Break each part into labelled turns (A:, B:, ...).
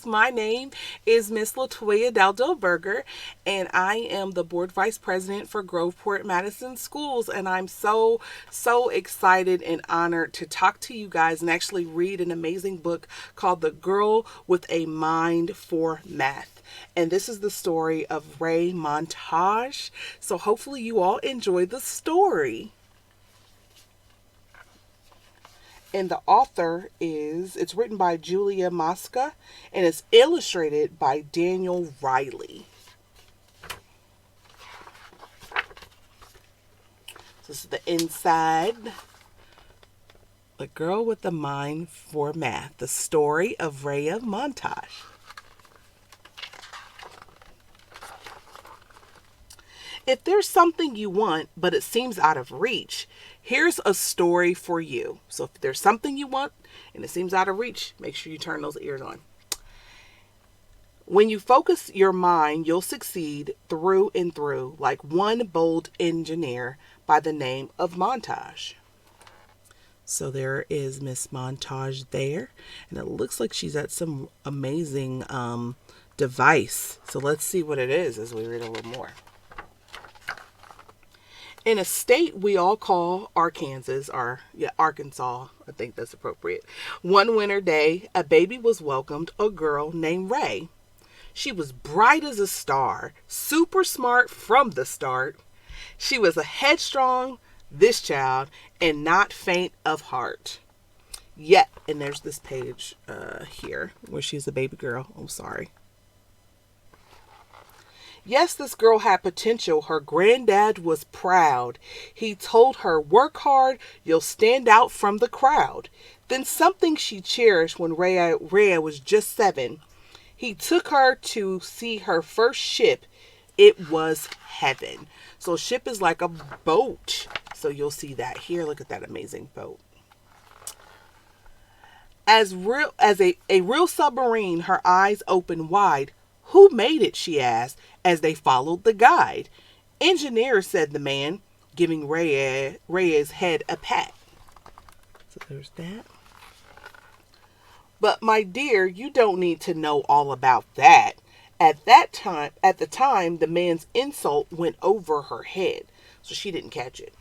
A: podcast. My name is Miss LaToya Dowdell-Burger, and I am the board vice president for Groveport Madison Schools. And I'm so excited and honored to talk to you guys and actually read an amazing book called The Girl with a Mind for Math. And this is the story of Ray Montage. So hopefully you all enjoy the story. And the author it's written by Julia Mosca and it's illustrated by Daniel Riley. This is the inside. The Girl with the Mind for Math, the story of Raya Montage. If there's something you want, but it seems out of reach, here's a story for you. So if there's something you want and it seems out of reach, make sure you turn those ears on. When you focus your mind, you'll succeed through and through, like one bold engineer by the name of Montage. So there is Miss Montage there, and it looks like she's at some amazing device. So let's see what it is as we read a little more. In a state we all call Arkansas, Arkansas, I think that's appropriate. One winter day, a baby was welcomed, a girl named Ray. She was bright as a star, super smart from the start. She was a headstrong, this child, and not faint of heart. Yet, and there's this page here where she's a baby girl. Oh, sorry. Yes, this girl had potential. Her granddad was proud. He told her, work hard, you'll stand out from the crowd. Then something she cherished when Rhea was just 7. He took her to see her first ship. It was heaven. So ship is like a boat. So you'll see that here. Look at that amazing boat. As a real submarine, her eyes opened wide. Who made it, she asked, as they followed the guide. Engineer, said the man, giving Raya's head a pat. So there's that. But my dear, you don't need to know all about that. At the time, the man's insult went over her head, so she didn't catch it.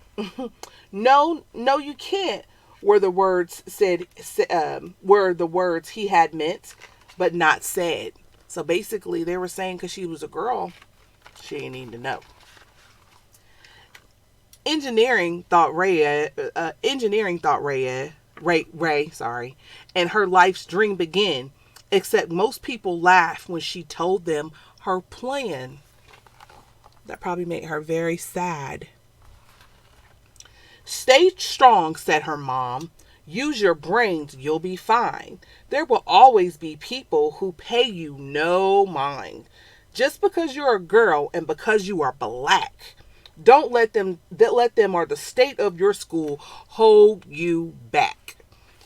A: No, you can't, were the words he had meant, but not said. So basically, they were saying because she was a girl, she didn't need to know. Engineering thought Ray, and her life's dream began. Except most people laughed when she told them her plan. That probably made her very sad. Stay strong, said her mom. Use your brains, you'll be fine. There will always be people who pay you no mind. Just because you're a girl and because you are black, don't let them or the state of your school hold you back.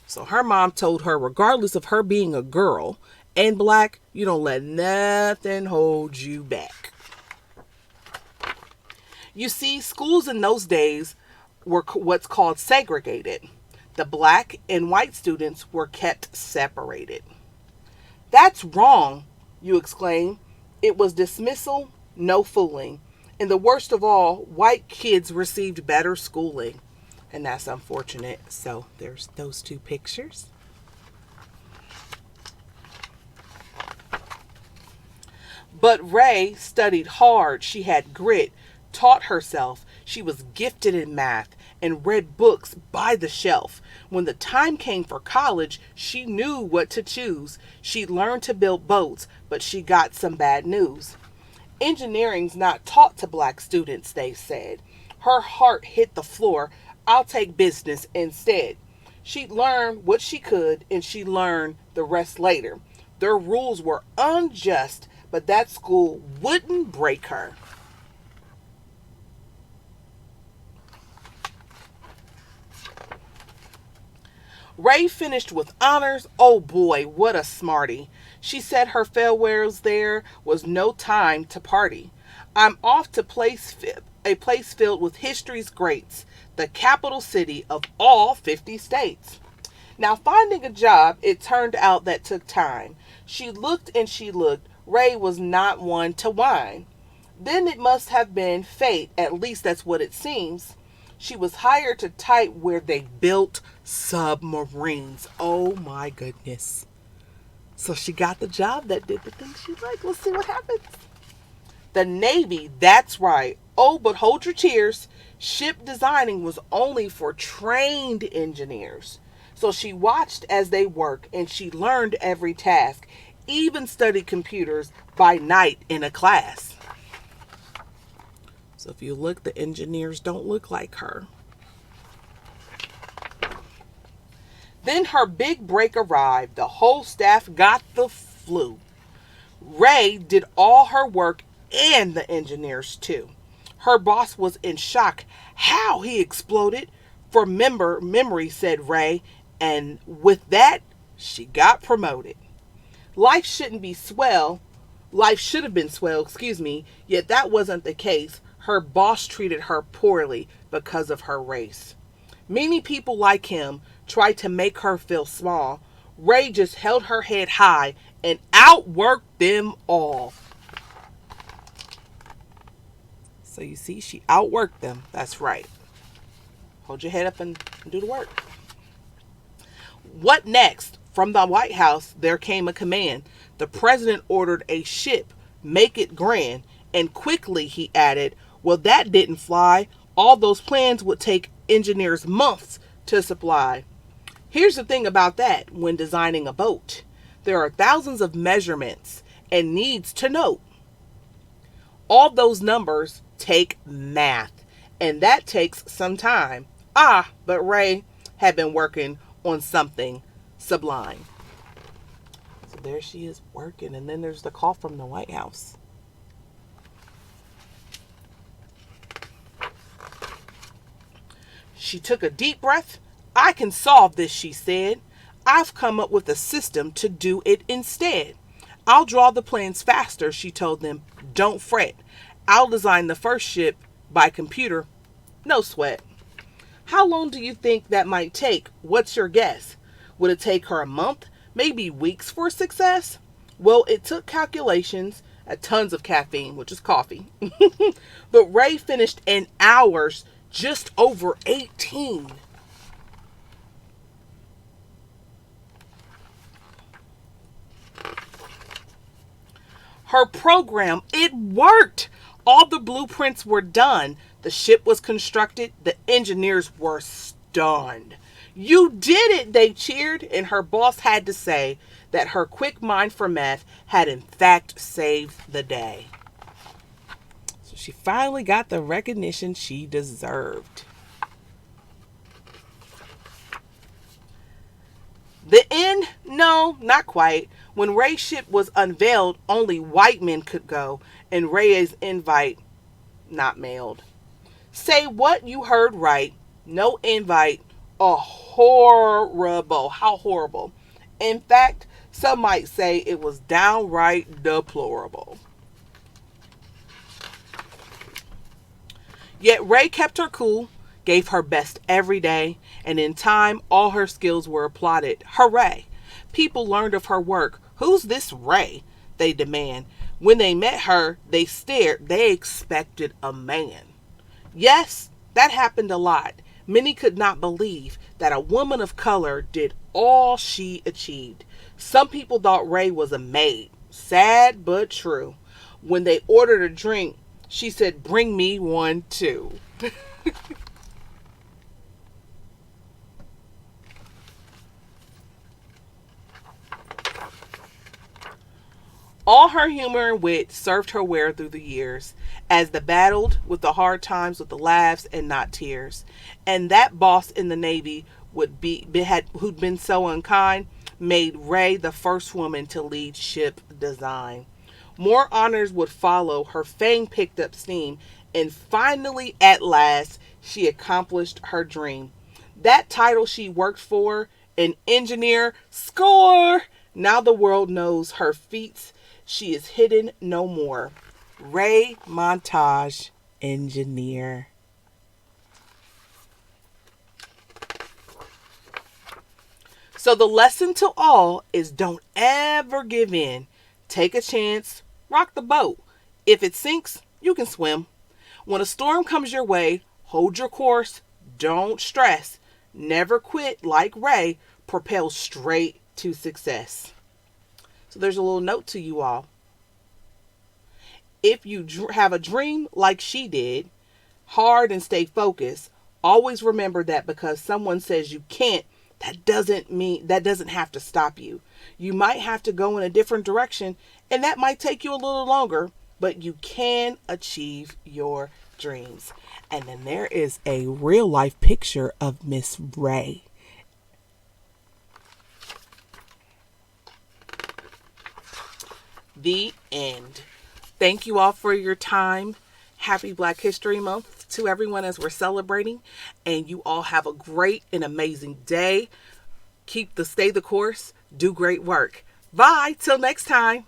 A: So her mom told her, regardless of her being a girl and black, you don't let nothing hold you back. You see, schools in those days were what's called segregated. The black and white students were kept separated. That's wrong, you exclaim. It was dismissal, no fooling. And the worst of all, white kids received better schooling. And that's unfortunate. So there's those two pictures. But Ray studied hard. She had grit, taught herself. She was gifted in math and read books by the shelf. When the time came for college, she knew what to choose. She learned to build boats, but she got some bad news. Engineering's not taught to black students, they said. Her heart hit the floor. I'll take business instead. She learned what she could, and she learned the rest later. Their rules were unjust, but that school wouldn't break her. Ray finished with honors. Oh boy, what a smarty. She said her farewells there was no time to party. I'm off to a place filled with history's greats, the capital city of all 50 states. Now, finding a job, it turned out that took time. She looked and she looked. Ray was not one to whine. Then it must have been fate, at least that's what it seems. She was hired to type where they built submarines. Oh my goodness. So she got the job that did the thing she liked. Let's see what happens. The Navy, that's right. Oh, but hold your tears. Ship designing was only for trained engineers. So she watched as they worked and she learned every task, even studied computers by night in a class. So if you look, the engineers don't look like her. Then her big break arrived. The whole staff got the flu. Ray did all her work and the engineers too. Her boss was in shock. How? He exploded. For memory, said Ray, and with that, she got promoted. Life shouldn't be swell. Life should have been swell, yet that wasn't the case. Her boss treated her poorly because of her race. Many people like him tried to make her feel small. Ray just held her head high and outworked them all. So you see, she outworked them. That's right. Hold your head up and do the work. What next? From the White House, there came a command. The president ordered a ship, make it grand, and quickly he added, well, that didn't fly. All those plans would take engineers months to supply. Here's the thing about that when designing a boat. There are thousands of measurements and needs to note. All those numbers take math, and that takes some time. But Ray had been working on something sublime. So there she is working, and then there's the call from the White House. She took a deep breath. I can solve this, she said. I've come up with a system to do it instead. I'll draw the plans faster, she told them. Don't fret. I'll design the first ship by computer. No sweat. How long do you think that might take? What's your guess? Would it take her a month? Maybe weeks for success? Well, it took calculations, tons of caffeine, which is coffee. But Ray finished in hours, just over 18. Her program, it worked. All the blueprints were done. The ship was constructed. The engineers were stunned. You did it, they cheered, and her boss had to say that her quick mind for math had in fact saved the day. So she finally got the recognition she deserved. The end? No, not quite. When Ray's ship was unveiled, only white men could go, and Ray's invite not mailed. Say what? You heard right. No invite. Horrible. How horrible. In fact, some might say it was downright deplorable. Yet Ray kept her cool, gave her best every day, and in time, all her skills were applauded. Hooray! People learned of her work. Who's this Ray? They demand. When they met her, they stared. They expected a man. Yes, that happened a lot. Many could not believe that a woman of color did all she achieved. Some people thought Ray was a maid. Sad but true. When they ordered a drink, she said, bring me one too. All her humor and wit served her well through the years, as they battled with the hard times with the laughs and not tears. And that boss in the Navy who'd been so unkind made Ray the first woman to lead ship design. More honors would follow. Her fame picked up steam, and finally, at last, she accomplished her dream. That title she worked for, an engineer, score! Now the world knows her feats. She is hidden no more. Ray Montage, engineer. So the lesson to all is don't ever give in. Take a chance, rock the boat. If it sinks, you can swim. When a storm comes your way, hold your course, don't stress. Never quit like Ray, propel straight to success. So there's a little note to you all. If you have a dream like she did, hard and stay focused, always remember that because someone says you can't, that doesn't have to stop you. You might have to go in a different direction, and that might take you a little longer, but you can achieve your dreams. And then there is a real life picture of Miss Ray. The end. Thank you all for your time. Happy Black History Month to everyone as we're celebrating. And you all have a great and amazing day. Stay the course. Do great work. Bye. Till next time.